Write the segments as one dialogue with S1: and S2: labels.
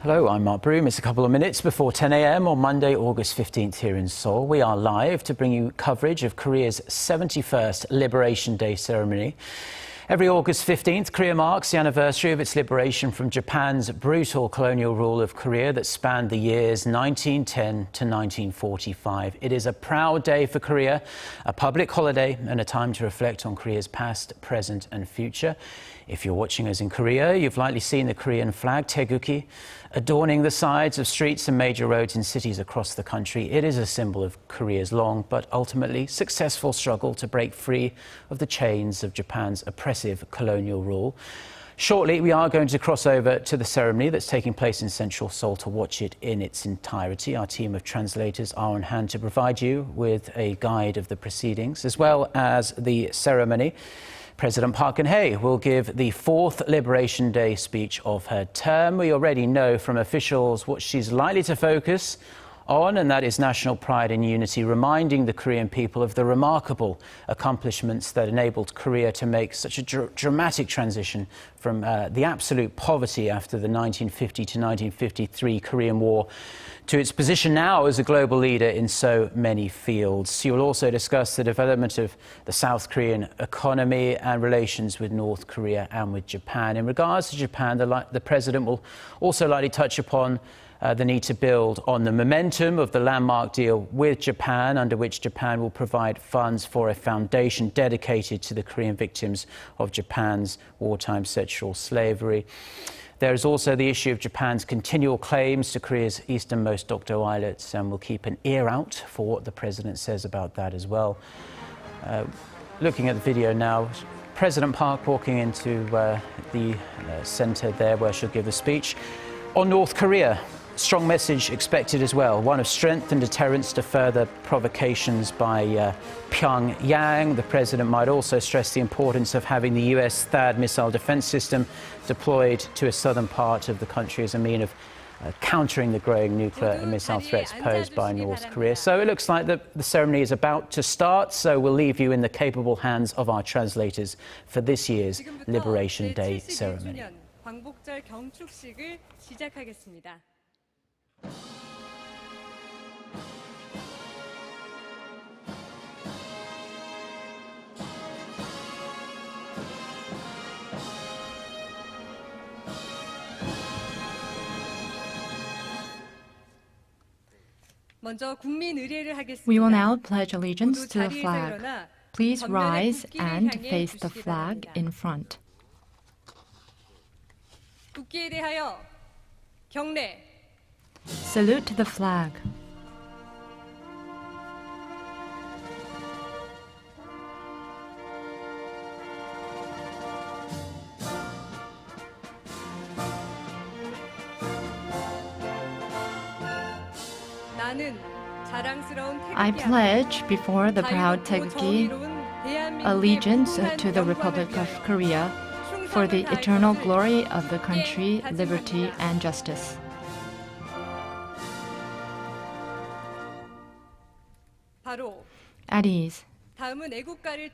S1: Hello, I'm Mark Broom. It's a couple of minutes before 10 a.m. on Monday, August 15th here in Seoul. We are live to bring you coverage of Korea's 71st Liberation Day ceremony. Every August 15th, Korea marks the anniversary of its liberation from Japan's brutal colonial rule of Korea that spanned the years 1910 to 1945. It is a proud day for Korea, a public holiday and a time to reflect on Korea's past, present and future. If you're watching us in Korea, you've likely seen the Korean flag, taeguki, adorning the sides of streets and major roads in cities across the country. It is a symbol of Korea's long but ultimately successful struggle to break free of the chains of Japan's oppressive colonial rule. Shortly, we are going to cross over to the ceremony that's taking place in central Seoul to watch it in its entirety. Our team of translators are on hand to provide you with a guide of the proceedings as well as the ceremony. President Park Geun-hye will give the fourth Liberation Day speech of her term. We already know from officials what she's likely to focus on, and that is national pride and unity, reminding the Korean people of the remarkable accomplishments that enabled Korea to make such a dramatic transition from the absolute poverty after the 1950 to 1953 Korean War to its position now as a global leader in so many fields. She will also discuss the development of the South Korean economy and relations with North Korea and with Japan. In regards to Japan, the president will also likely touch upon the need to build on the momentum of the landmark deal with Japan, under which Japan will provide funds for a foundation dedicated to the Korean victims of Japan's wartime sexual slavery. There is also the issue of Japan's continual claims to Korea's easternmost Dokdo islets, and we'll keep an ear out for what the president says about that as well. Looking at the video now, President Park walking into the centre there where she'll give the speech on North Korea. Strong message expected as well, one of strength and deterrence to further provocations by Pyongyang. The president might also stress the importance of having the US THAAD missile defense system deployed to a southern part of the country as a mean of countering the growing nuclear and missile threats posed by North Korea. So it looks like the ceremony is about to start, so we'll leave you in the capable hands of our translators for this year's Liberation Day ceremony.
S2: We will now pledge allegiance to the flag. Please rise and face the flag in front. Salute the flag. I pledge before the proud taeguki allegiance to the Republic of Korea for the eternal glory of the country, liberty and justice. At ease.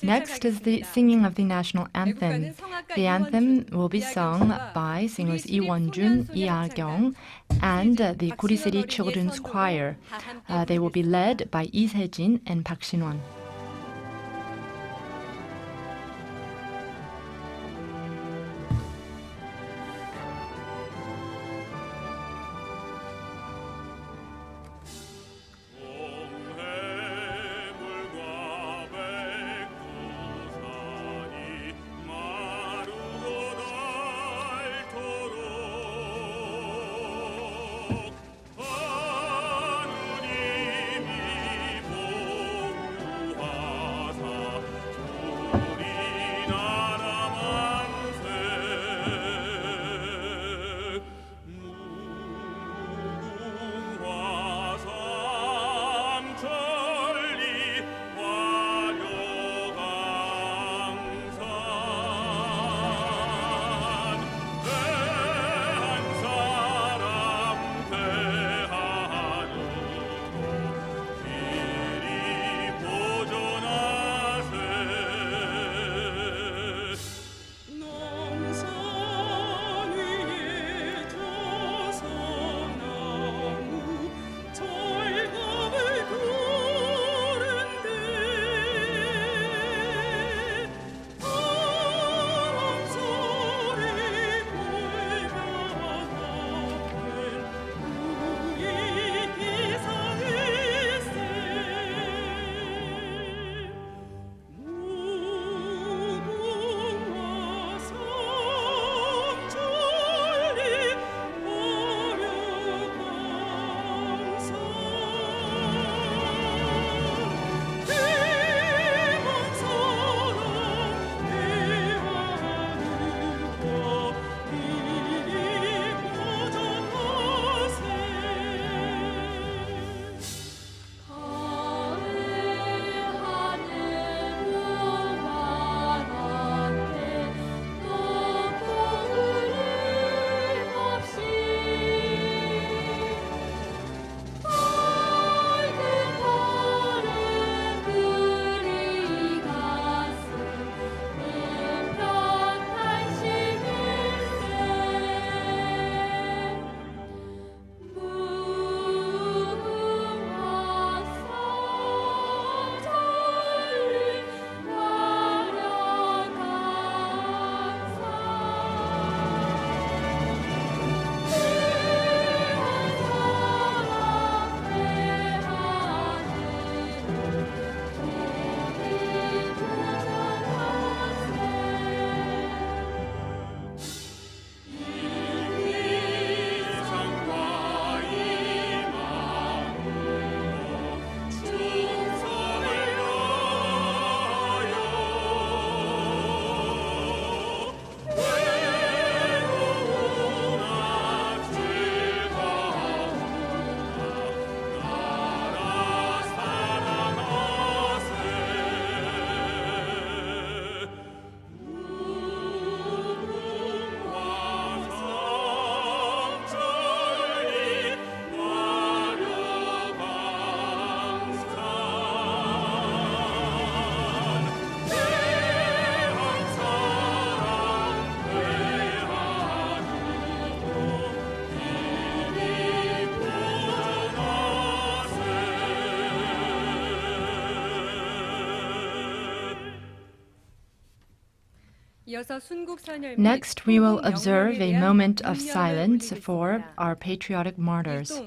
S2: Next is the singing of the national anthem. The anthem will be sung by singers Lee Won-jun, Lee Ah-kyung, and the Kuri City Children's Choir. They will be led by Lee Se-jin and Park Shin-won. Next, we will observe a moment of silence for our patriotic martyrs.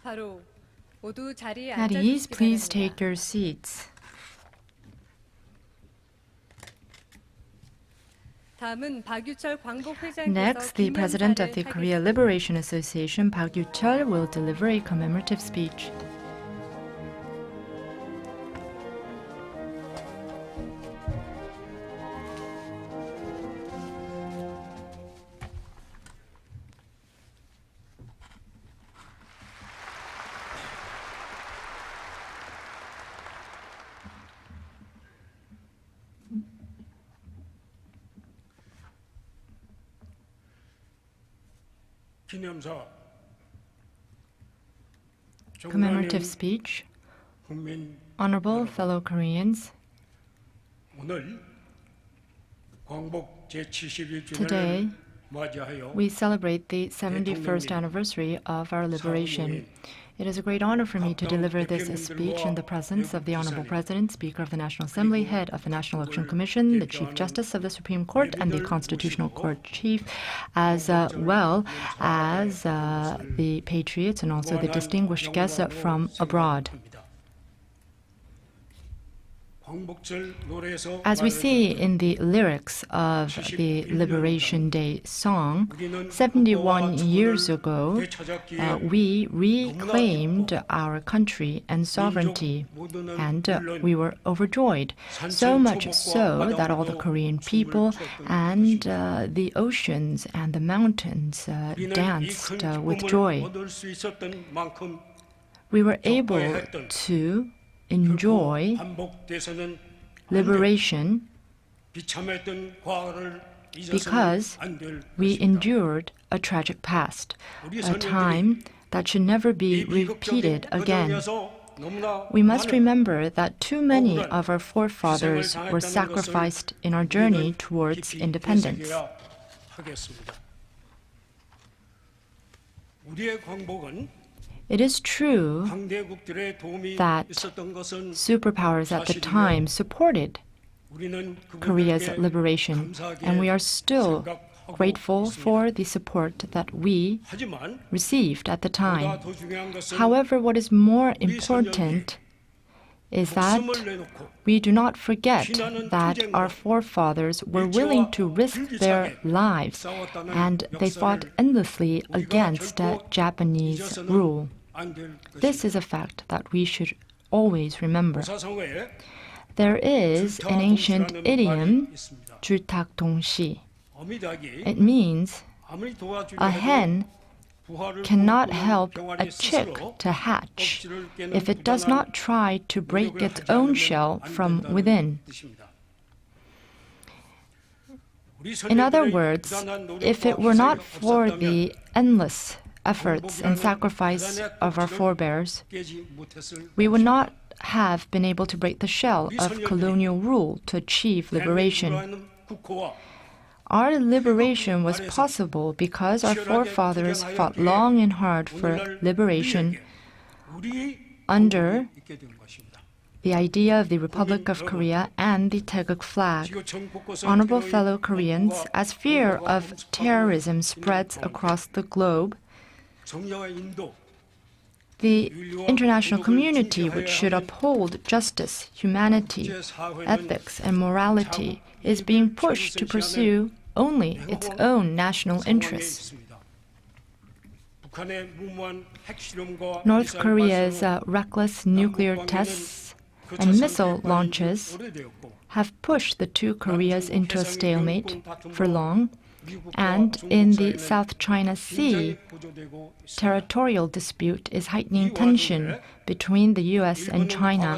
S2: At ease, please take your seats. Next, the president of the Korea Liberation Association, Park Yu-chul, will deliver a commemorative speech. Commemorative speech. Honorable fellow Koreans, today we celebrate the 71st anniversary of our liberation. It is a great honor for me to deliver this speech in the presence of the Honorable President, Speaker of the National Assembly, Head of the National Election Commission, the Chief Justice of the Supreme Court, and the Constitutional Court Chief, as well as the patriots and also the distinguished guests from abroad. As we see in the lyrics of the Liberation Day song, 71 years ago, we reclaimed our country and sovereignty, and we were overjoyed. So much so that all the Korean people and the oceans and the mountains danced with joy. We were able to enjoy liberation because we endured a tragic past, a time that should never be repeated again. We must remember that too many of our forefathers were sacrificed in our journey towards independence. It is true that superpowers at the time supported Korea's liberation, and we are still grateful for the support that we received at the time. However, what is more important is that we do not forget that our forefathers were willing to risk their lives, and they fought endlessly against Japanese rule. This is a fact that we should always remember. There is an ancient idiom, 주탁동시. It means a hen cannot help a chick to hatch if it does not try to break its own shell from within. In other words, if it were not for the endless efforts and sacrifice of our forebears, we would not have been able to break the shell of colonial rule to achieve liberation. Our liberation was possible because our forefathers fought long and hard for liberation under the idea of the Republic of Korea and the Taeguk flag. Honorable fellow Koreans, as fear of terrorism spreads across the globe, The international community, which should uphold justice, humanity, ethics, and morality, is being pushed to pursue only its own national interests. North Korea's reckless nuclear tests and missile launches have pushed the two Koreas into a stalemate for long, and in the South China Sea, territorial dispute is heightening tension between the U.S. and China.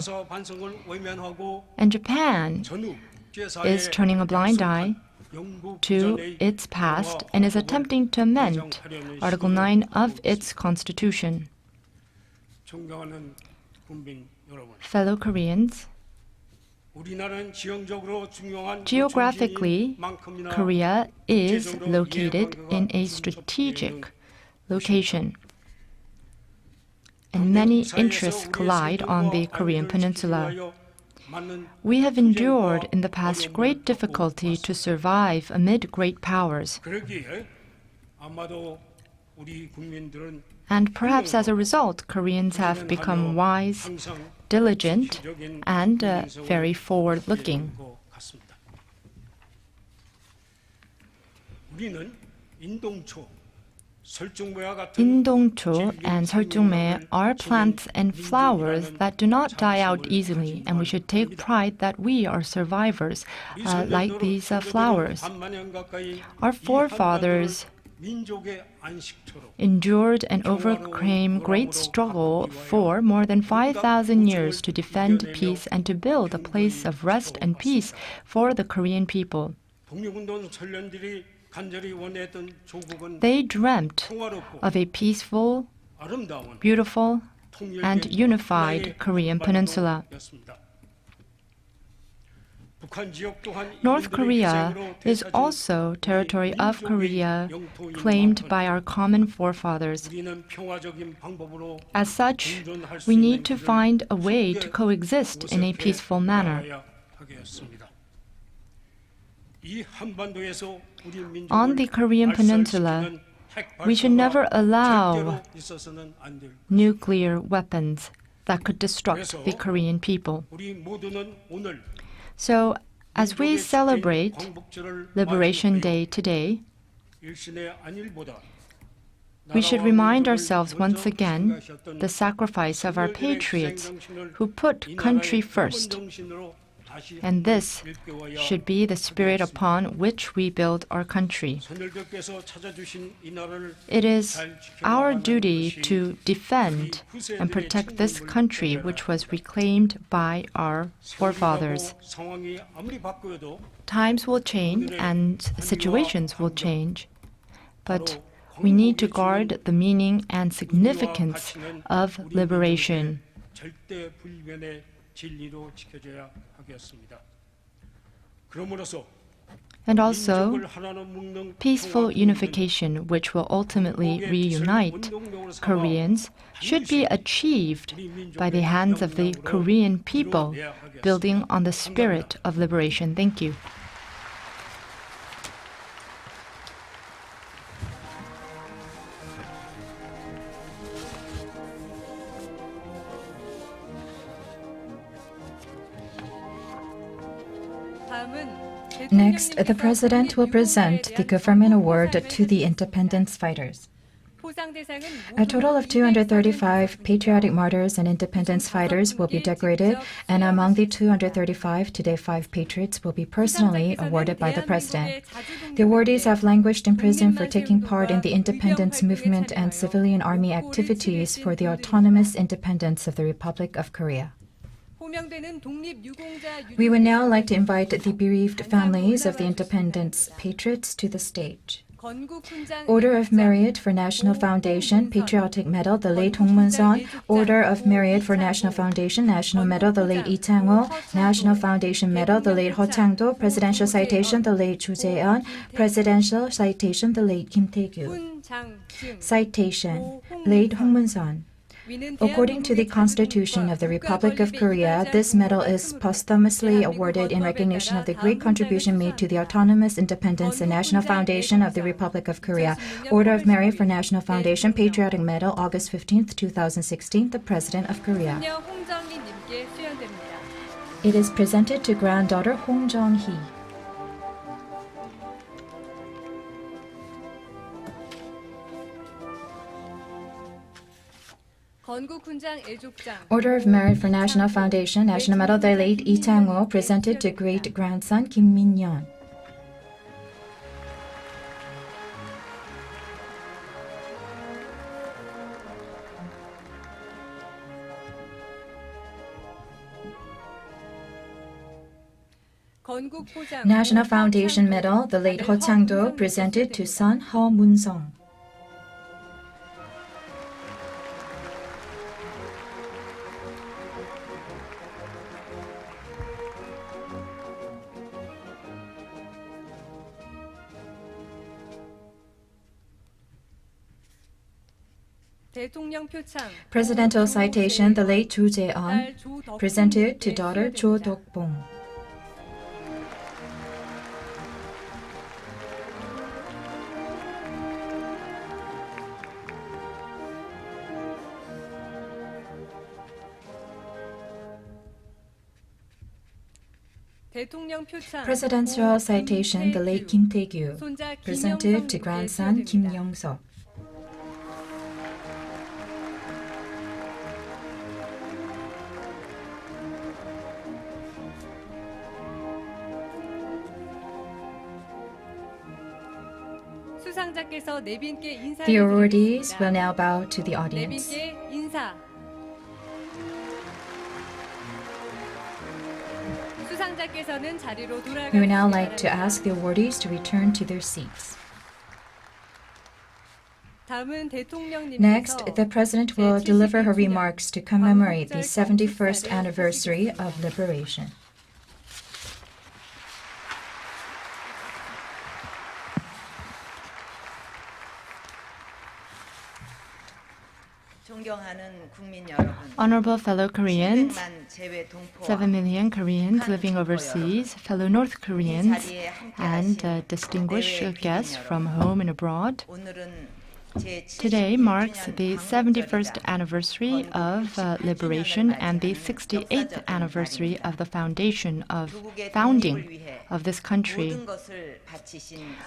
S2: And Japan is turning a blind eye to its past and is attempting to amend Article 9 of its constitution. Fellow Koreans, geographically, Korea is located in a strategic location, and many interests collide on the Korean peninsula. We have endured in the past great difficulty to survive amid great powers. And perhaps as a result, Koreans have become wise, diligent, and very forward-looking. Indongcho and 설중매 are plants and flowers that do not die out easily, and we should take pride that we are survivors like these flowers. Our forefathers endured and overcame great struggle for more than 5,000 years to defend peace and to build a place of rest and peace for the Korean people. They dreamt of a peaceful, beautiful, and unified Korean peninsula. North Korea is also territory of Korea claimed by our common forefathers. As such, we need to find a way to coexist in a peaceful manner. On the Korean peninsula, we should never allow nuclear weapons that could destruct the Korean people. So, as we celebrate Liberation Day today, we should remind ourselves once again the sacrifice of our patriots who put country first. And this should be the spirit upon which we build our country. It is our duty to defend and protect this country which was reclaimed by our forefathers. Times will change and situations will change, but we need to guard the meaning and significance of liberation. And also, peaceful unification, which will ultimately reunite Koreans, should be achieved by the hands of the Korean people, building on the spirit of liberation. Thank you.
S3: Next, the President will present the Government Award to the independence fighters. A total of 235 patriotic martyrs and independence fighters will be decorated, and among the 235, today 5 patriots will be personally awarded by the President. The awardees have languished in prison for taking part in the independence movement and civilian army activities for the autonomous independence of the Republic of Korea. We would now like to invite the bereaved families of the independence patriots to the stage. Order of Merit for National Foundation, Patriotic Medal, the late Hong Mun-son. Order of Merit for National Foundation, National Medal, the late Lee Chang-ho. National Foundation Medal, the late Ho Chang-do. Presidential Citation, the late Chu Jae-eun. Presidential Citation, the late Kim Tae-gyu. Citation, late Hong Mun-son. According to the Constitution of the Republic of Korea, this medal is posthumously awarded in recognition of the great contribution made to the autonomous, independence, and national foundation of the Republic of Korea. Order of Merit for National Foundation, Patriotic Medal, August 15th, 2016, the President of Korea. It is presented to granddaughter Hong Jong-hee. Order of Merit for National Foundation, National Medal, the late Lee Chang-ho, presented to great-grandson Kim Min-yeon. National Foundation Medal, the late Ho Chang-do, presented to son Ho Mun-sung. Presidential citation, the late Chu Jae-on, presented to daughter Cho Dok-bong. Presidential citation, the late Kim Tae-gyu, presented to grandson Kim Young-seok. The awardees will now bow to the audience. We would now like to ask the awardees to return to their seats. Next, the President will deliver her remarks to commemorate the 71st anniversary of liberation.
S2: Honorable fellow Koreans, 7 million Koreans living overseas, fellow North Koreans, and distinguished guests from home and abroad. Today marks the 71st anniversary of liberation and the 68th anniversary of the founding of this country.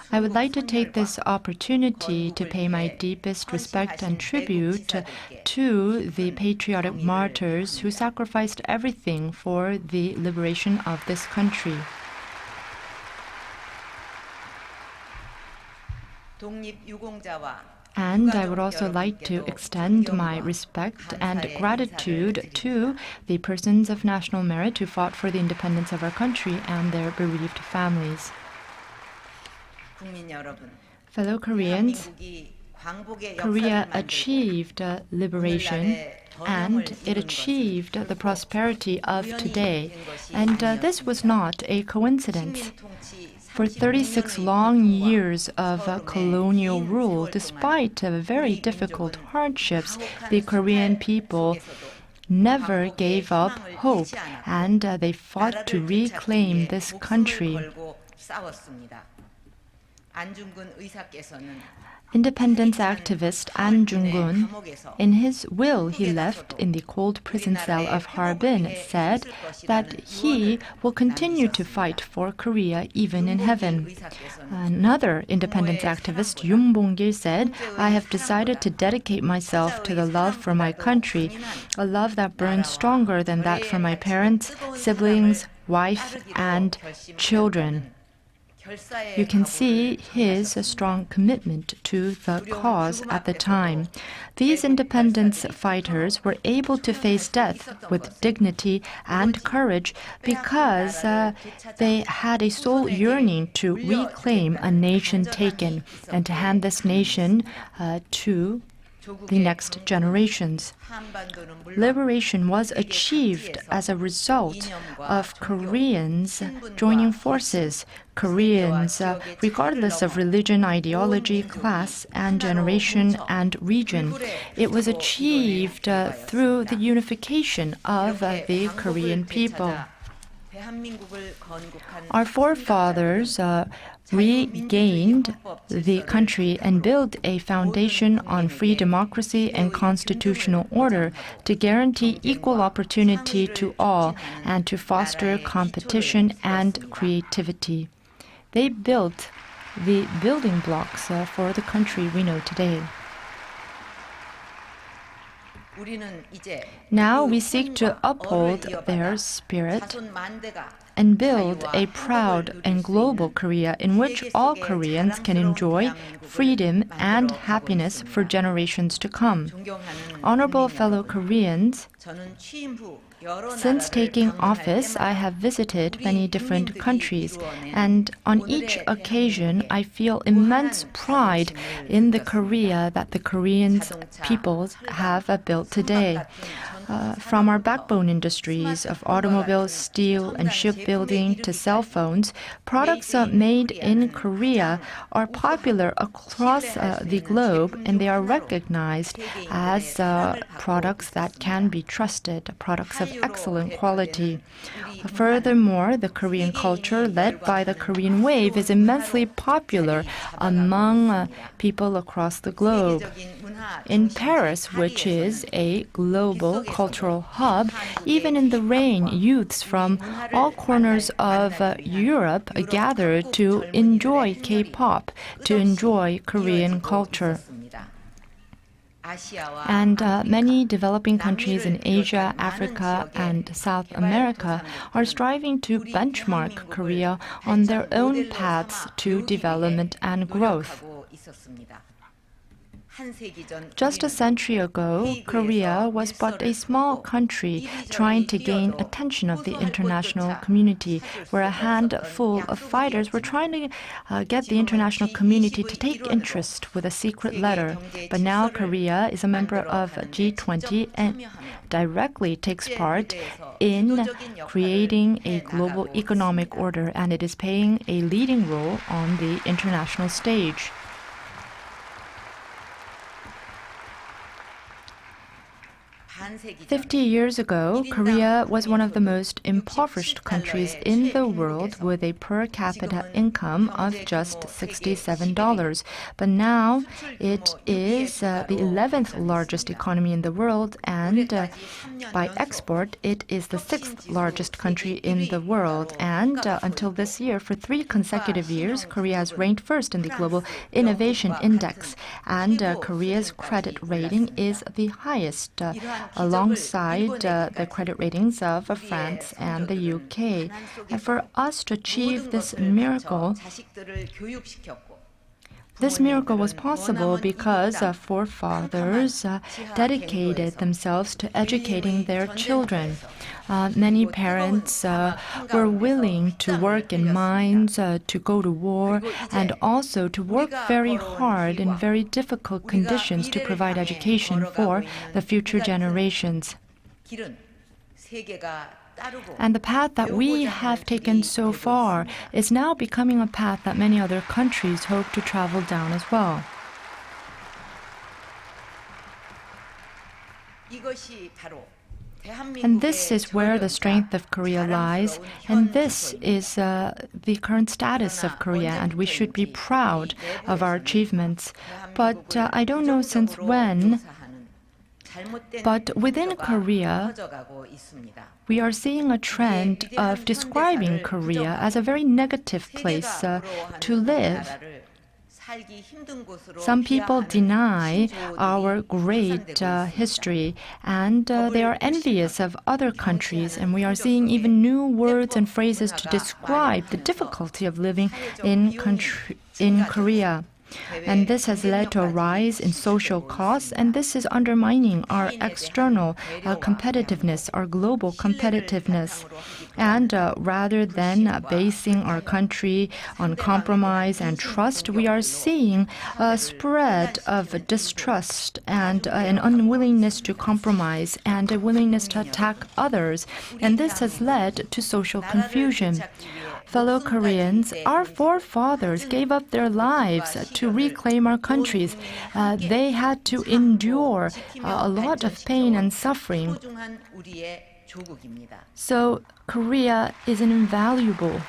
S2: I would like to take this opportunity to pay my deepest respect and tribute to the patriotic martyrs who sacrificed everything for the liberation of this country. And I would also like to extend my respect and gratitude to the persons of national merit who fought for the independence of our country and their bereaved families. Fellow Koreans, Korea achieved liberation and it achieved the prosperity of today. And this was not a coincidence. For 36 long years of colonial rule, despite very difficult hardships, the Korean people never gave up hope, and they fought to reclaim this country. Independence activist An Jung-gun, in his will he left in the cold prison cell of Harbin, said that he will continue to fight for Korea even in heaven. Another independence activist, Yoon Bong-gil, said, "I have decided to dedicate myself to the love for my country, a love that burns stronger than that for my parents, siblings, wife, and children." You can see his strong commitment to the cause at the time. These independence fighters were able to face death with dignity and courage because they had a soul yearning to reclaim a nation taken and to hand this nation to the next generations. Liberation was achieved as a result of Koreans joining forces, Koreans, regardless of religion, ideology, class, and generation and region. It was achieved through the unification of the Korean people. Our forefathers regained the country and built a foundation on free democracy and constitutional order to guarantee equal opportunity to all and to foster competition and creativity. They built the building blocks for the country we know today. Now we seek to uphold their spirit and build a proud and global Korea in which all Koreans can enjoy freedom and happiness for generations to come. Honorable fellow Koreans, since taking office, I have visited many different countries, and on each occasion, I feel immense pride in the Korea that the Korean peoples have built today. From our backbone industries of automobiles, steel, and shipbuilding to cell phones, products made in Korea are popular across the globe, and they are recognized as products that can be trusted, products of excellent quality. Furthermore, the Korean culture, led by the Korean Wave, is immensely popular among people across the globe. In Paris, which is a global cultural hub, even in the rain, youths from all corners of Europe gather to enjoy K-pop, to enjoy Korean culture. And many developing countries in Asia, Africa, and South America are striving to benchmark Korea on their own paths to development and growth. Just a century ago, Korea was but a small country trying to gain attention of the international community, where a handful of fighters were trying to get the international community to take interest with a secret letter. But now Korea is a member of G20 and directly takes part in creating a global economic order, and it is playing a leading role on the international stage. 50 years ago, Korea was one of the most impoverished countries in the world with a per capita income of just $67. But now it is the 11th largest economy in the world, and by export, it is the 6th largest country in the world. And until this year, for 3 consecutive years, Korea has ranked first in the Global Innovation Index, and Korea's credit rating is the highest, alongside the credit ratings of France and the UK. And for us to achieve this miracle was possible because forefathers dedicated themselves to educating their children. Many parents were willing to work in mines, to go to war, and also to work very hard in very difficult conditions to provide education for the future generations. And the path that we have taken so far is now becoming a path that many other countries hope to travel down as well. And this is where the strength of Korea lies, and this is the current status of Korea, and we should be proud of our achievements. But I don't know since when, but within Korea, we are seeing a trend of describing Korea as a very negative place to live. Some people deny our great history, and they are envious of other countries, and we are seeing even new words and phrases to describe the difficulty of living in Korea. And this has led to a rise in social costs, and this is undermining our external competitiveness, our global competitiveness. And rather than basing our country on compromise and trust, we are seeing a spread of distrust and an unwillingness to compromise and a willingness to attack others. And this has led to social confusion. Fellow Koreans, our forefathers gave up their lives to reclaim our countries. They had to endure a lot of pain and suffering. So Korea is an invaluable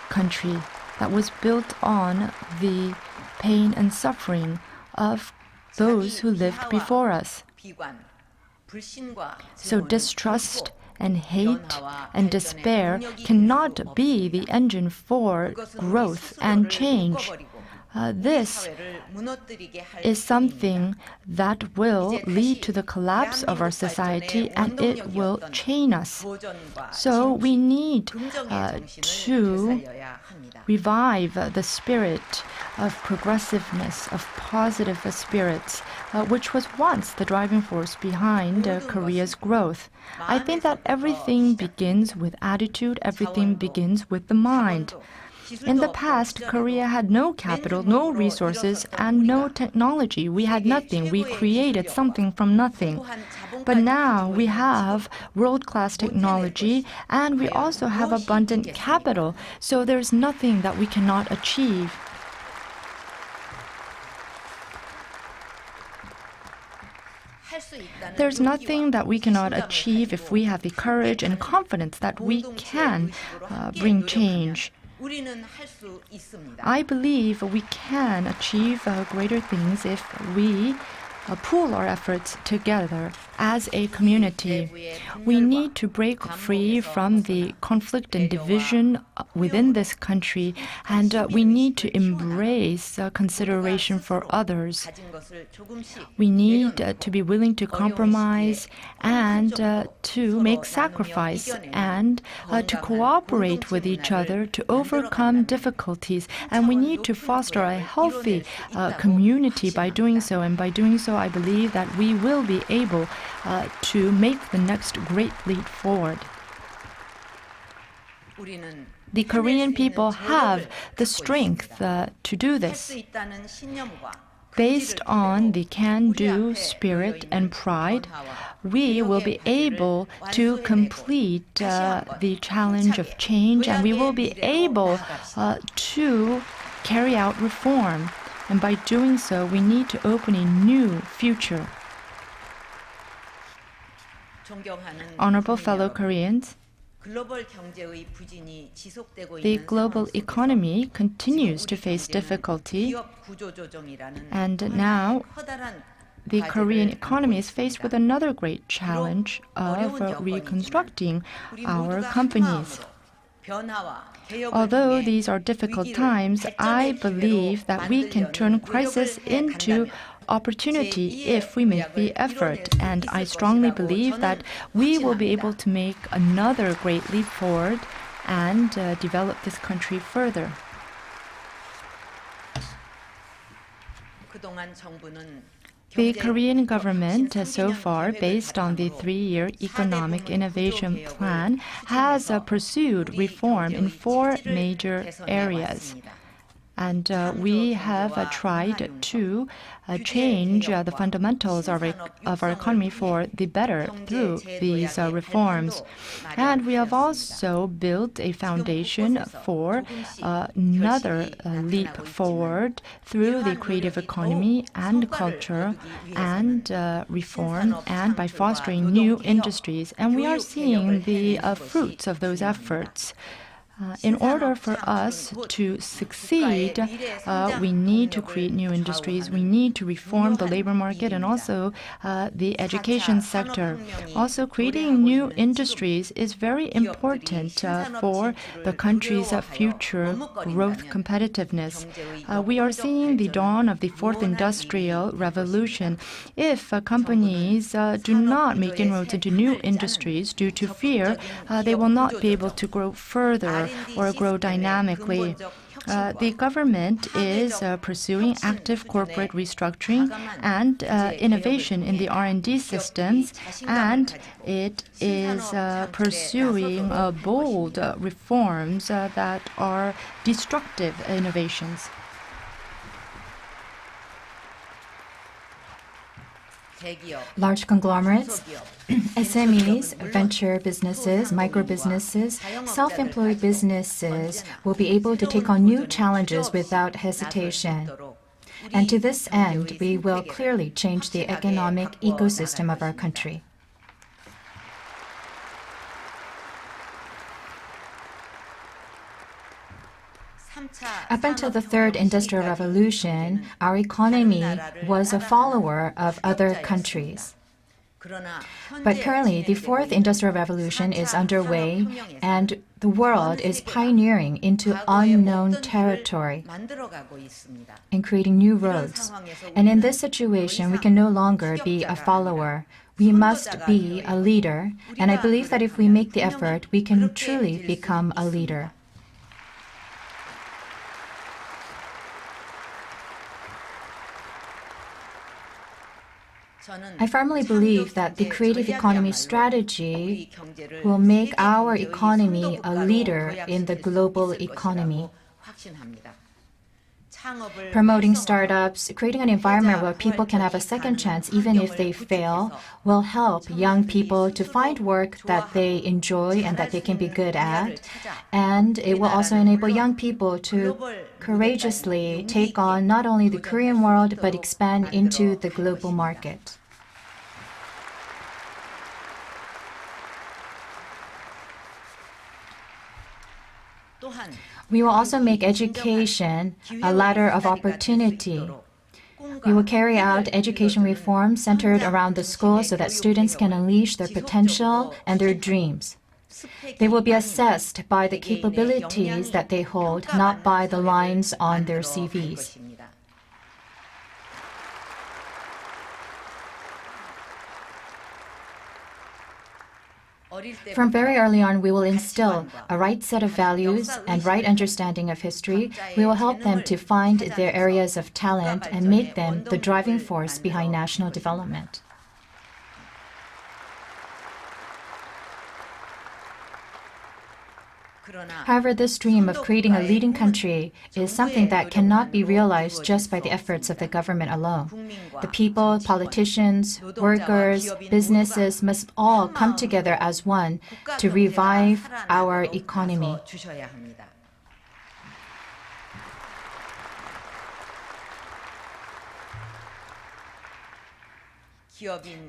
S2: country that was built on the pain and suffering of those who lived before us. So distrust and hate and despair cannot be the engine for growth and change. This is something that will lead to the collapse of our society, and it will chain us. So we need to revive the spirit of progressiveness, of positive spirits, which was once the driving force behind Korea's growth. I think that everything begins with attitude, everything begins with the mind. In the past, Korea had no capital, no resources, and no technology. We had nothing. We created something from nothing. But now we have world-class technology, and we also have abundant capital. So there's nothing that we cannot achieve. There's nothing that we cannot achieve if we have the courage and confidence that we can bring change. I believe we can achieve greater things if we pool our efforts together as a community. We need to break free from the conflict and division within this country, and we need to embrace consideration for others. We need to be willing to compromise and to make sacrifice and to cooperate with each other to overcome difficulties. And we need to foster a healthy community by doing so. And by doing so, I believe that we will be able to make the next great leap forward. The Korean people have the strength to do this. Based on the can-do spirit and pride, we will be able to complete the challenge of change, and we will be able to carry out reform. And by doing so, we need to open a new future. Honorable fellow Koreans, the global economy continues to face difficulty, and now the Korean economy is faced with another great challenge of reconstructing our companies. Although these are difficult times, I believe that we can turn crisis into opportunity if we make the effort. And I strongly believe that we will be able to make another great leap forward and develop this country further. The Korean government, so far, based on the 3-year economic innovation plan, has pursued reform in 4 major areas. And we have tried to change the fundamentals of our economy for the better through these reforms. And we have also built a foundation for another leap forward through the creative economy and culture and reform, and by fostering new industries. And we are seeing the fruits of those efforts. In order for us to succeed, we need to create new industries. We need to reform the labor market and also the education sector. Also, creating new industries is very important for the country's future growth competitiveness. We are seeing the dawn of the 4th industrial revolution. If companies do not make inroads into new industries due to fear, they will not be able to grow further or grow dynamically. The government is pursuing active corporate restructuring and innovation in the R&D systems, and it is pursuing bold reforms that are destructive innovations.
S3: Large conglomerates, SMEs, venture businesses, micro businesses, self-employed businesses will be able to take on new challenges without hesitation. And to this end, we will clearly change the economic ecosystem of our country. Up until the Third Industrial Revolution, our economy was a follower of other countries. But currently, the Fourth Industrial Revolution is underway, and the world is pioneering into unknown territory and creating new roads. And in this situation, we can no longer be a follower. We must be a leader, and I believe that if we make the effort, we can truly become a leader. I firmly believe that the creative economy strategy will make our economy a leader in the global economy. Promoting startups, creating an environment where people can have a second chance even if they fail, will help young people to find work that they enjoy and that they can be good at. And it will also enable young people to courageously take on not only the Korean world but expand into the global market. We will also make education a ladder of opportunity. We will carry out education reforms centered around the school so that students can unleash their potential and their dreams. They will be assessed by the capabilities that they hold, not by the lines on their CVs. From very early on, we will instill a right set of values and right understanding of history. We will help them to find their areas of talent and make them the driving force behind national development. However, this dream of creating a leading country is something that cannot be realized just by the efforts of the government alone. The people, politicians, workers, businesses must all come together as one to revive our economy.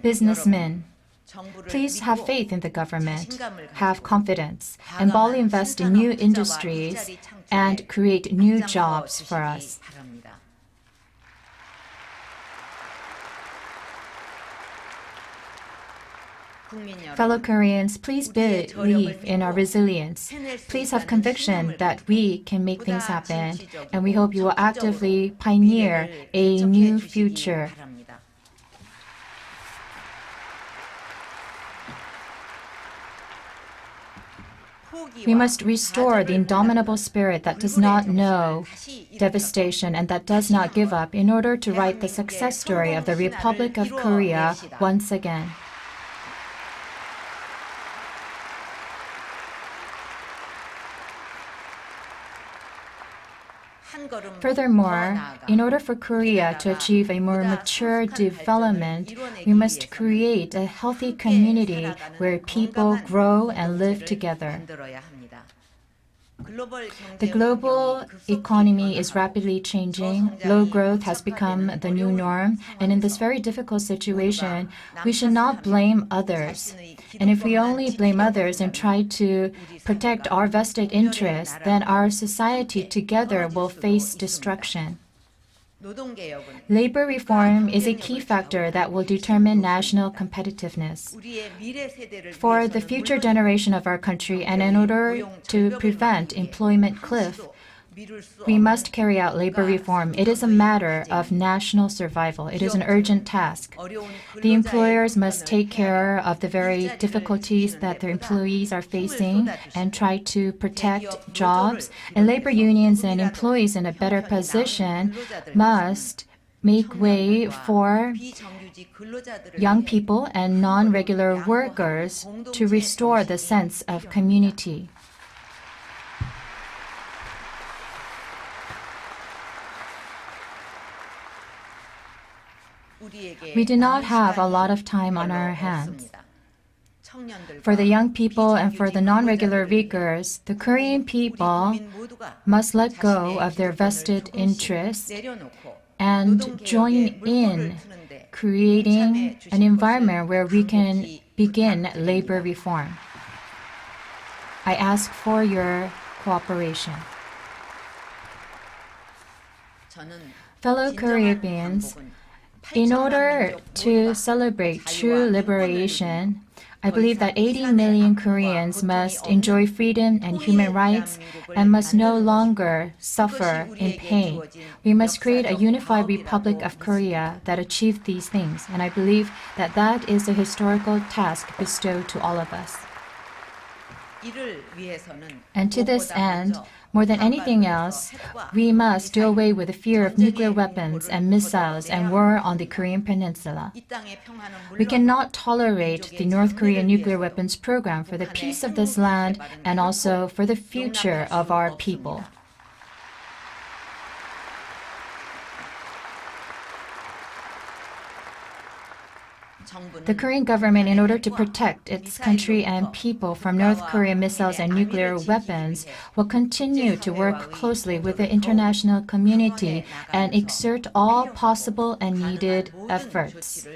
S3: Businessmen, please have faith in the government, have confidence, and boldly invest in new industries and create new jobs for us. Fellow Koreans, please believe in our resilience. Please have conviction that we can make things happen, and we hope you will actively pioneer a new future. We must restore the indomitable spirit that does not know devastation and that does not give up in order to write the success story of the Republic of Korea once again. Furthermore, in order for Korea to achieve a more mature development, we must create a healthy community where people grow and live together. The global economy is rapidly changing. Low growth has become the new norm. And in this very difficult situation, we should not blame others. And if we only blame others and try to protect our vested interests, then our society together will face destruction. Labor reform is a key factor that will determine national competitiveness. For the future generation of our country and in order to prevent employment cliff, We must carry out labor reform. It is a matter of national survival. It is an urgent task. The employers must take care of the very difficulties that their employees are facing and try to protect jobs. And labor unions and employees in a better position must make way for young people and non-regular workers to restore the sense of community. We do not have a lot of time on our hands. For the young people and for the non-regular workers, the Korean people must let go of their vested interests and join in creating an environment where we can begin labor reform. I ask for your cooperation. Fellow Koreans, in order to celebrate true liberation, I believe that 80 million Koreans must enjoy freedom and human rights and must no longer suffer in pain. We must create a unified Republic of Korea that achieves these things, and I believe that that is a historical task bestowed to all of us. And to this end, more than anything else, we must do away with the fear of nuclear weapons and missiles and war on the Korean Peninsula. We cannot tolerate the North Korean nuclear weapons program for the peace of this land and also for the future of our people. The Korean government, in order to protect its country and people from North Korean missiles and nuclear weapons, will continue to work closely with the international community and exert all possible and needed efforts.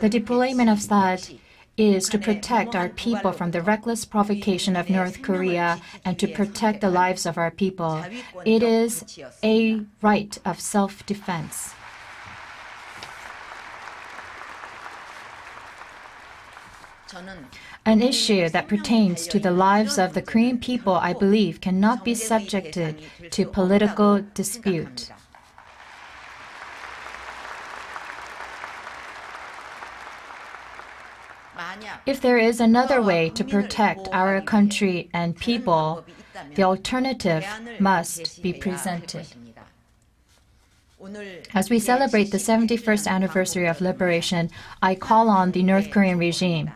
S3: The deployment of THAAD is to protect our people from the reckless provocation of North Korea and to protect the lives of our people. It is a right of self-defense. An issue that pertains to the lives of the Korean people, I believe, cannot be subjected to political dispute. If there is another way to protect our country and people, the alternative must be presented. As we celebrate the 71st anniversary of liberation, I call on the North Korean regime.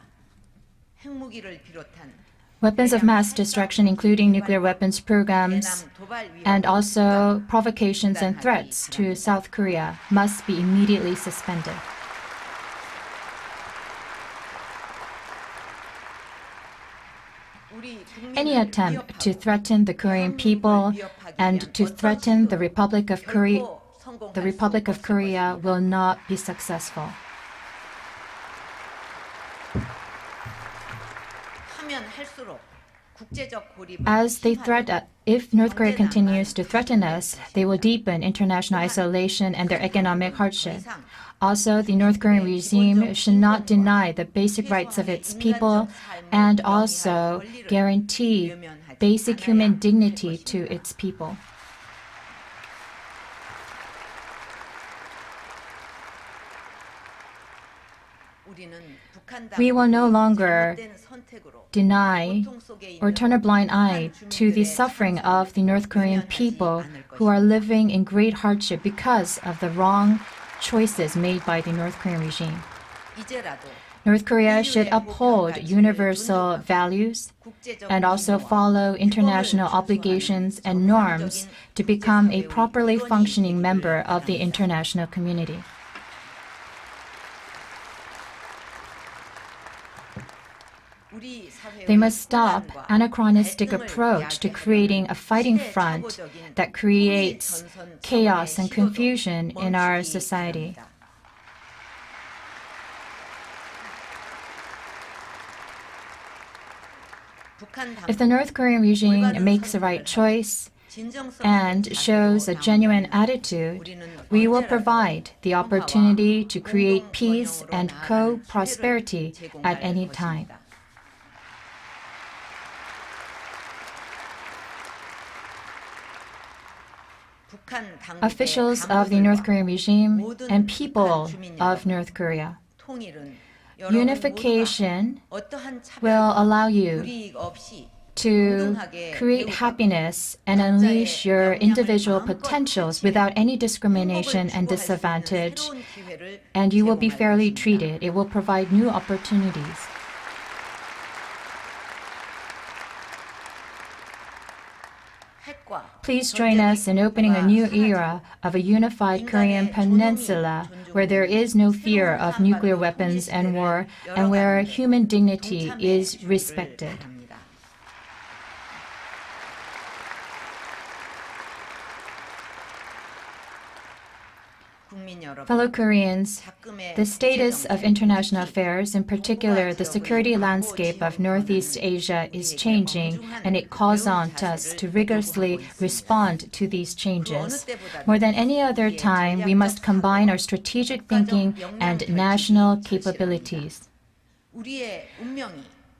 S3: Weapons of mass destruction, including nuclear weapons programs, and also provocations and threats to South Korea, must be immediately suspended. Any attempt to threaten the Korean people and to threaten the Republic of Korea will not be successful. If North Korea continues to threaten us, they will deepen international isolation and their economic hardship. Also, the North Korean regime should not deny the basic rights of its people and also guarantee basic human dignity to its people. We will no longer deny or turn a blind eye to the suffering of the North Korean people who are living in great hardship because of the wrong choices made by the North Korean regime. North Korea should uphold universal values and also follow international obligations and norms to become a properly functioning member of the international community. They must stop anachronistic approach to creating a fighting front that creates chaos and confusion in our society. If the North Korean regime makes the right choice, and shows a genuine attitude, we will provide the opportunity to create peace and co-prosperity at any time. Officials of the North Korean regime and people of North Korea, unification will allow you to create happiness and unleash your individual potentials without any discrimination and disadvantage, and you will be fairly treated. It will provide new opportunities. Please join us in opening a new era of a unified Korean peninsula where there is no fear of nuclear weapons and war, and where human dignity is respected. Fellow Koreans, the status of international affairs, in particular the security landscape of Northeast Asia, is changing, and it calls on us to rigorously respond to these changes. More than any other time, we must combine our strategic thinking and national capabilities.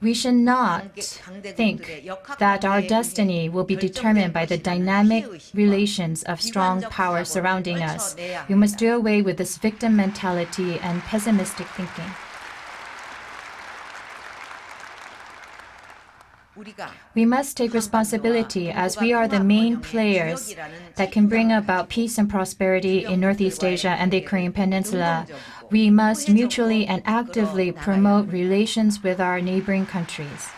S3: We should not think that our destiny will be determined by the dynamic relations of strong power surrounding us. We must do away with this victim mentality and pessimistic thinking. We must take responsibility, as we are the main players that can bring about peace and prosperity in Northeast Asia and the Korean Peninsula. We must mutually and actively promote relations with our neighboring countries.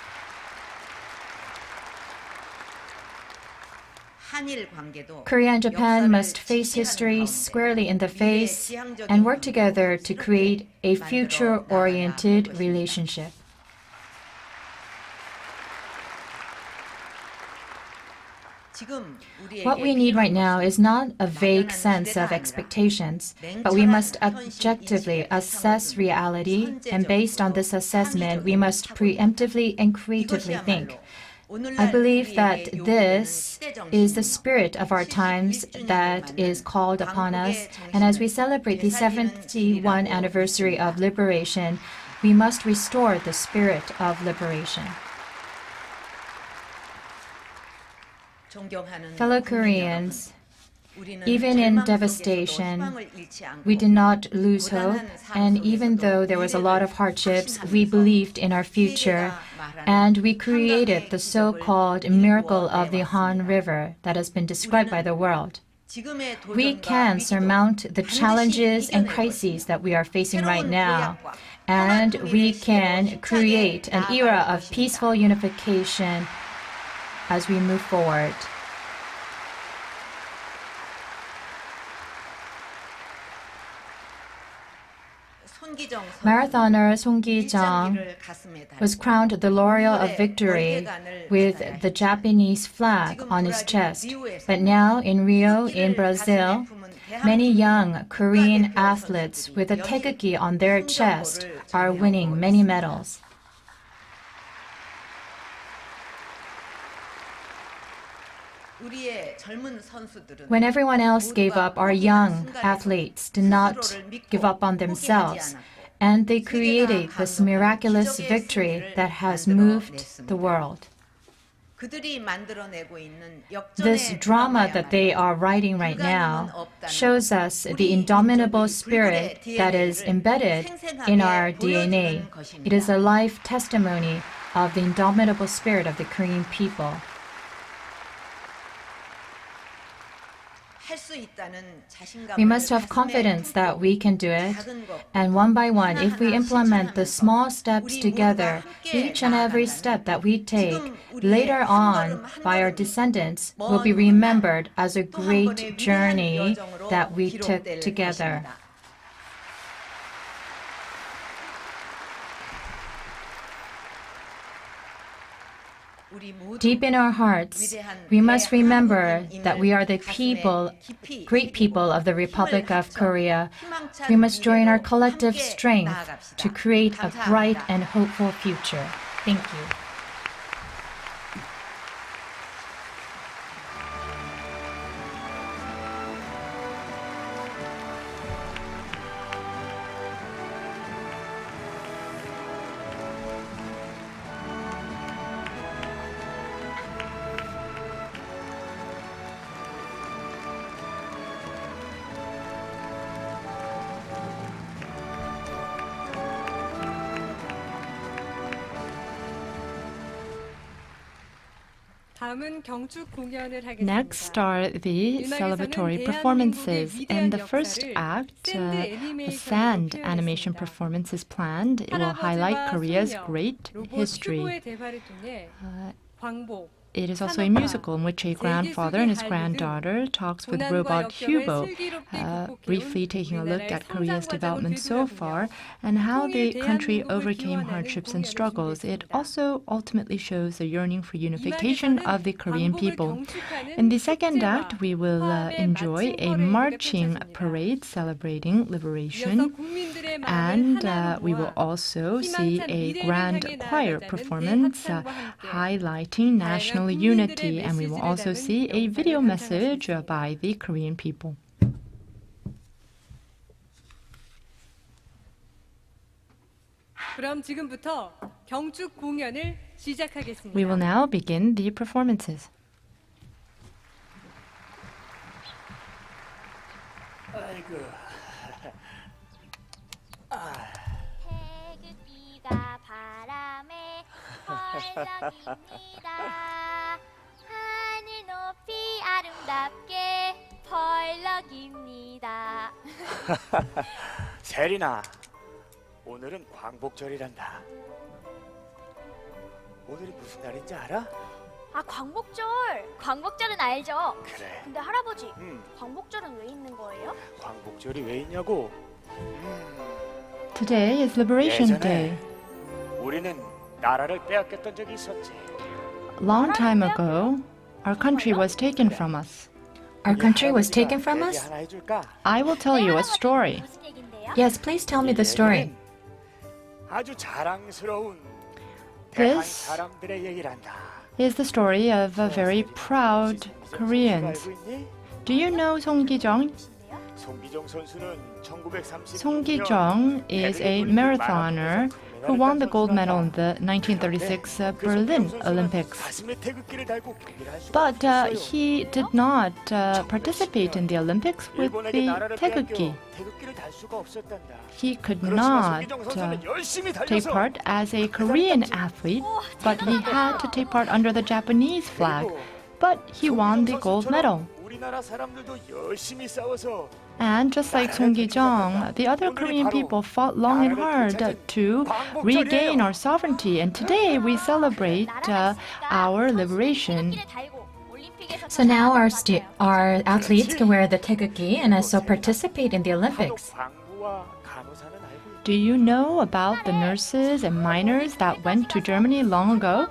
S3: Korea and Japan must face history squarely in the face and work together to create a future-oriented relationship. What we need right now is not a vague sense of expectations, but we must objectively assess reality, and based on this assessment, we must preemptively and creatively think. I believe that this is the spirit of our times that is called upon us, and as we celebrate the 71st anniversary of liberation, we must restore the spirit of liberation. Fellow Koreans, even in devastation, we did not lose hope, and even though there was a lot of hardships, we believed in our future, and we created the so-called miracle of the Han River that has been described by the world. We can surmount the challenges and crises that we are facing right now, and we can create an era of peaceful unification as we move forward. Marathoner Song Ki-jung was crowned the Laureate of Victory with the Japanese flag on his chest. But now in Rio, in Brazil, many young Korean athletes with a taegukgi on their chest are winning many medals. When everyone else gave up, our young athletes did not give up on themselves, and they created this miraculous victory that has moved the world. This drama that they are writing right now shows us the indomitable spirit that is embedded in our DNA. It is a life testimony of the indomitable spirit of the Korean people. We must have confidence that we can do it, and one by one, if we implement the small steps together, each and every step that we take, later on, by our descendants, will be remembered as a great journey that we took together. Deep in our hearts, we must remember that we are the people, great people of the Republic of Korea. We must join our collective strength to create a bright and hopeful future. Thank you.
S2: Next are the celebratory performances. In the first act, a sand animation performance is planned. It will highlight Korea's great history. It is also a musical in which a grandfather and his granddaughter talks with robot Hugo, briefly taking a look at Korea's development so far and how the country overcame hardships and struggles. It also ultimately shows the yearning for unification of the Korean people. In the second act, we will enjoy a marching parade celebrating liberation, and we will also see a grand choir performance highlighting national unity, and we will also see a video message by the Korean people. We will now begin the performances.
S4: 세린아, 오늘은 광복절이란다. 오늘이 무슨 날인지 알아?
S5: 아, 광복절! 광복절은 알죠?
S4: 그래.
S5: 근데 할아버지, 광복절은 왜 있는 거예요?
S4: 광복절이 왜 있냐고?
S2: Today is Liberation
S4: 예전에
S2: Day.
S4: 우리는 나라를 빼앗겼던 적이 있었지.
S2: Long time ago, our country was taken from us.
S3: Our country was taken from
S4: 얘기
S3: us?
S4: 하나 해줄까?
S2: I will tell you a story.
S5: 무슨 얘긴데요?
S3: Yes, please tell me the story.
S4: 아주 자랑스러운 대한
S2: This
S4: 사람들의 얘기란다.
S2: is the story of a very proud Koreans.
S4: 알고 있니?
S2: Do you know Song Gi-jung?
S4: 송기정 선수는 1930
S2: Song Gi-jung is a marathoner who won the gold medal in the 1936 Berlin Olympics.
S4: 가슴에 태극기를 달고 경기를 할 수가
S2: But
S4: 없었어요.
S2: he did not participate in the Olympics with
S4: 일본에게
S2: the
S4: 나라를
S2: taeguki.
S4: 빼앗겨 태극기를 달 수가 없었단다.
S2: He could
S4: 그렇지만
S2: not
S4: 송기정 선수는 열심히
S2: take
S4: 달려서
S2: part as a Korean athlete, but he had to take part under the Japanese flag. But he won the gold medal.
S4: 우리나라 사람들도 열심히 싸워서
S2: And just like Song Gi-jung, the other Korean people fought long and hard to regain our sovereignty. And today we celebrate our liberation.
S3: So now our athletes can wear the taeguki and also participate in the Olympics.
S4: 광부와 간호사는 알고 있다.
S2: Do you know about the nurses and miners that went to Germany long ago?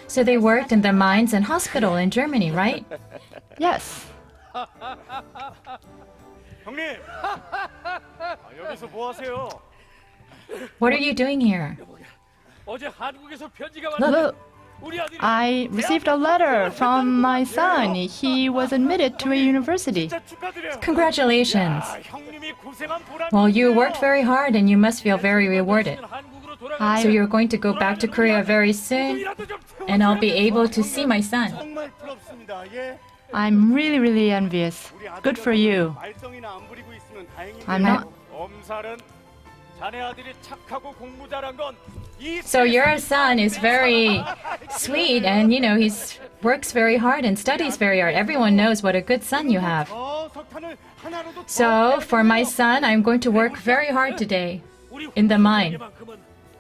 S3: So they worked in the mines and hospital in Germany, right?
S2: Yes.
S4: 형님, 여기서 뭐 하세요?
S3: What are you doing here?
S4: 어제 한국에서 편지가
S2: Look,
S4: 우리 아들이
S2: I received a letter from my son. He was admitted to a university.
S4: 진짜 축하드려요.
S3: Congratulations.
S4: 형님이 고생한 보람이
S3: Well, you
S4: 있네요.
S3: worked very hard and you must feel very rewarded.
S4: 한국으로
S3: So
S2: I,
S3: you're going to go back to Korea very soon
S4: 돌아가라도 좀
S3: and I'll be able to see my son.
S4: 정말 부럽습니다. 예.
S2: I'm really envious. Good for you.
S4: 말썽이나 안 부리고 있으면 다행인데.
S2: I'm not.
S4: 엄살은 자네 아들이 착하고 공부 잘한 건 이
S3: So your son is very sweet and you know he works very hard and studies very hard. Everyone knows what a good son you have.
S4: 석탄을 하나로도 더
S3: So for my son, I'm going to work very hard today in the mine.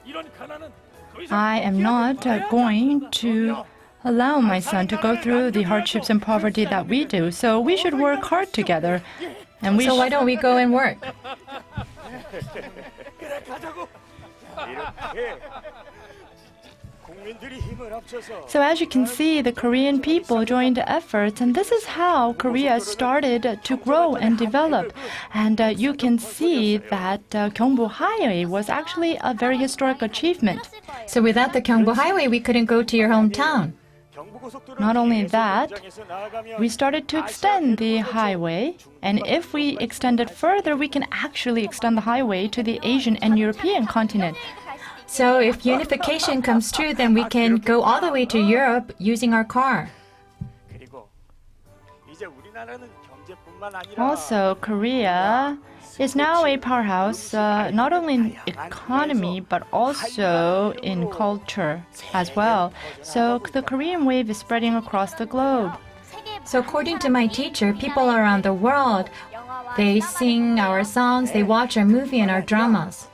S4: 이런 가난은 더 이상
S2: I am not going to allow my son to go through the hardships and poverty that we do. So we should work hard together. And we
S3: So why don't we go and work?
S4: 그래 가자고. 이렇게 국민들이 힘을 합쳐서
S2: So as you can see, the Korean people joined efforts, and this is how Korea started to grow and develop. And you can see that Gyeongbu Highway was actually a very historic achievement.
S3: So without the Gyeongbu Highway, we couldn't go to your hometown.
S2: Not only that, we started to extend the highway, and if we extend it further, we can actually extend the highway to the Asian and European continent.
S3: So if unification comes true, then we can go all the way to Europe using our car.
S4: 그리고 이제 우리나라는 경제뿐만 아니라
S2: Also, Korea is now a powerhouse, not only in economy, but also in culture as well. So the Korean wave is spreading across the globe.
S3: So according to my teacher, people around the world, they sing our songs, they watch our movie and our dramas.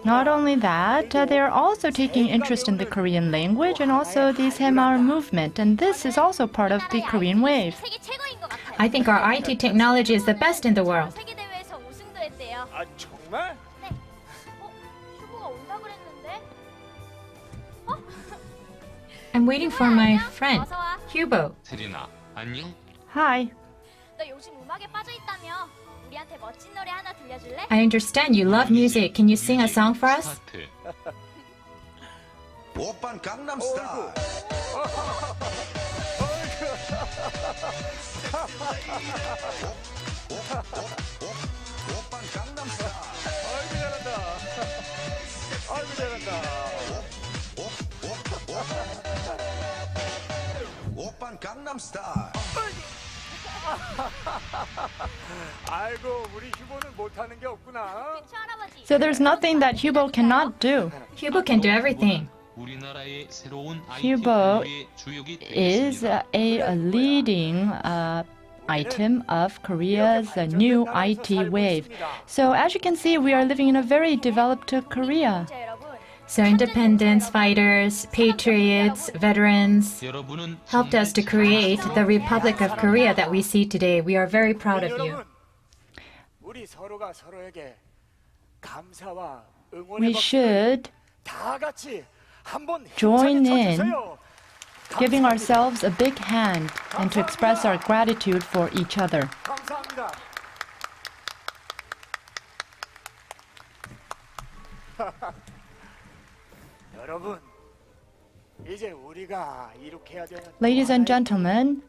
S2: Not only that, they are also taking interest in the Korean language and also the Semaul movement, and this is also part of the Korean wave.
S3: I think our IT technology is the best in the world.
S5: 세계대회에서 우승도 했대요.
S4: 아 정말?
S5: 네. 휴보가 온다 그랬는데?
S3: I'm waiting for my friend,
S5: 어서 와.
S3: Hubo.
S6: 세린아, 안녕?
S2: Hi.
S5: 너 요즘 음악에 빠져 있다며? 우리한테 멋진 노래 하나 들려줄래?
S3: I understand you love music. Can you sing a song for us?
S6: 스타트.
S7: 오빤 강남스타일 오빤 강남스타일
S4: 아이고 잘한다. 아이고 잘한다.
S7: 오빤 강남스타일
S4: 아이고 우리 휴보는 못하는 게 없구나.
S5: 저 할아버지.
S2: So there's nothing that Hubo cannot do.
S3: Hubo can do everything.
S6: 우리나라의 새로운
S2: 휴보
S6: IT 주역이
S2: is
S6: 되겠습니다.
S2: a leading item of Korea's new IT wave. So as you can see, we are living in a very developed Korea.
S5: 자 여러분.
S3: So independence fighters, patriots, veterans
S6: 여러분은
S3: helped us to create the Republic of Korea that we see today. We are very proud of you.
S4: 여러분, 우리 서로가 서로에게 감사와 응원의
S2: We should
S4: 다 같이 한번
S2: join
S4: 힘차게
S2: in
S4: 쳐주세요.
S2: giving
S4: 감사합니다.
S2: ourselves a big hand and to express our gratitude for each other.
S4: 감사합니다. 여러분, 이제 우리가 이룩해야 되는
S2: Ladies and gentlemen,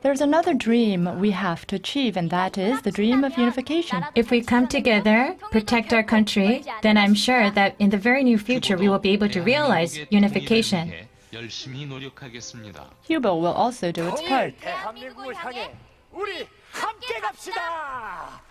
S2: there's another dream we have to achieve, and that is the dream of unification.
S3: If we come together, protect our country, then I'm sure that in the very near future we will be able to realize unification.
S6: 열심히 노력하겠습니다.
S2: Hubo will also do its part.
S4: 대한민국을 향해 우리 함께 갑시다.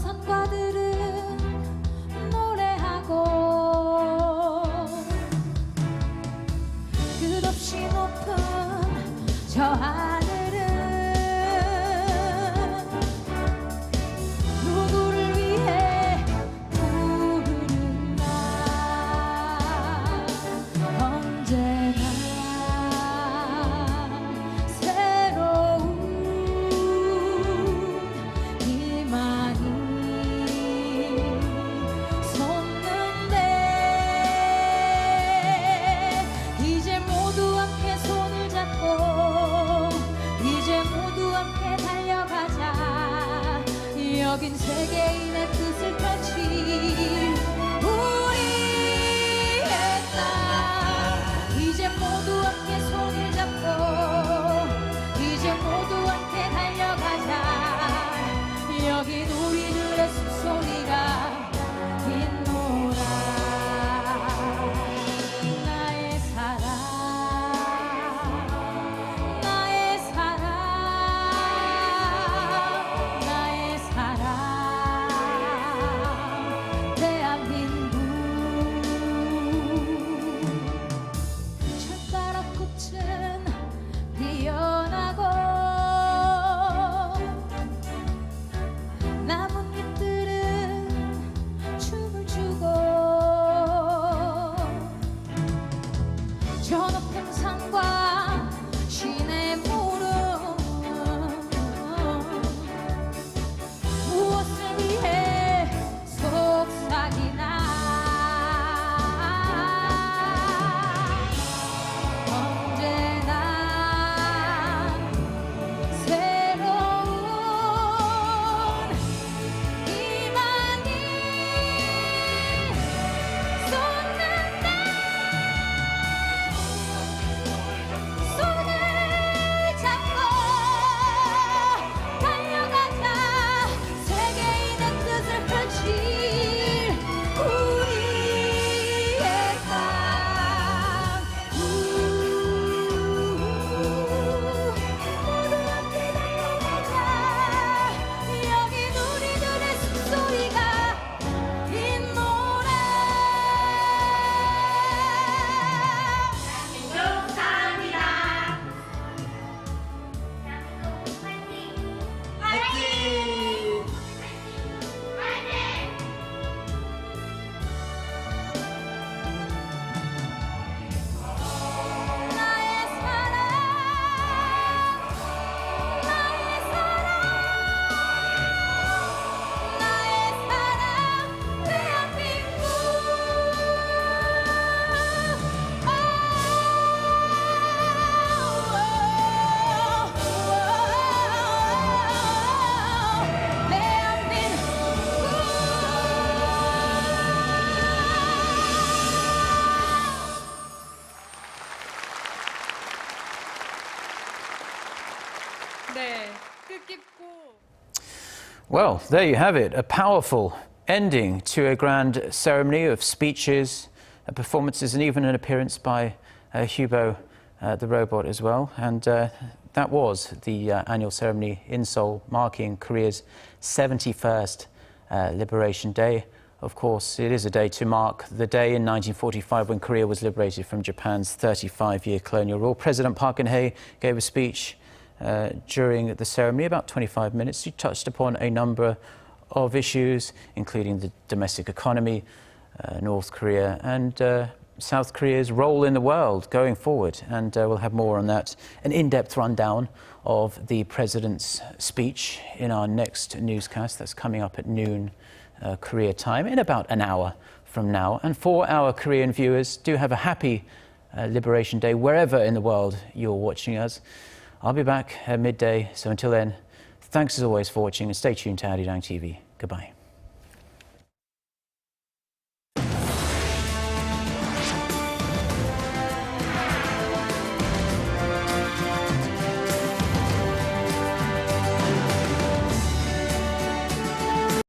S8: 산과들은 노래하고 끝없이 높은 저 하늘은 누구를 위해 부르는가 언제나 새로운 희망이 솟는데 이제 모두 함께 손을 잡고 이제 모두 함께 달려가자 여긴 세계인의 뜻을 펼칠 우리의 땅 이제 모두 함께 손을 잡고 이제 모두 함께 달려가자 여긴 우리들의 숨소리가 빗노라 나의 사랑 나의 사랑 나의 사랑 대한민국 철가락꽃은 피어나고 나뭇잎들은 춤을 추고 저 높은 산과 시냇물은 무엇을 위해 속삭이나 언제나 새로운 희망이 솟는다 손을 잡고 달려가자 세계인의 뜻을 펼칠 우리의 땅 모두 함께 달려가자 여긴 우리들의 숨소리가 빗노라 감사합니다. 나의 사랑 나의 사랑 나의 사랑 대한민국
S9: 네, 뜻깊고
S1: Well, there you have it, a powerful ending to a grand ceremony of speeches, performances, and even an appearance by Hubo the robot as well. And that was the annual ceremony in Seoul, marking Korea's 71st Liberation Day. Of course, it is a day to mark the day in 1945 when Korea was liberated from Japan's 35-year colonial rule. President Park Geun-hye gave a speech during the ceremony, about 25 minutes. He touched upon a number of issues, including the domestic economy, North Korea, and South Korea's role in the world going forward. And we'll have more on that, an in-depth rundown of the President's speech in our next newscast. That's coming up at noon Korea time in about an hour from now. And for our Korean viewers, do have a happy Liberation Day wherever in the world you're watching us. I'll be back at midday, so until then, thanks as always for watching and stay tuned to Arirang TV. Goodbye.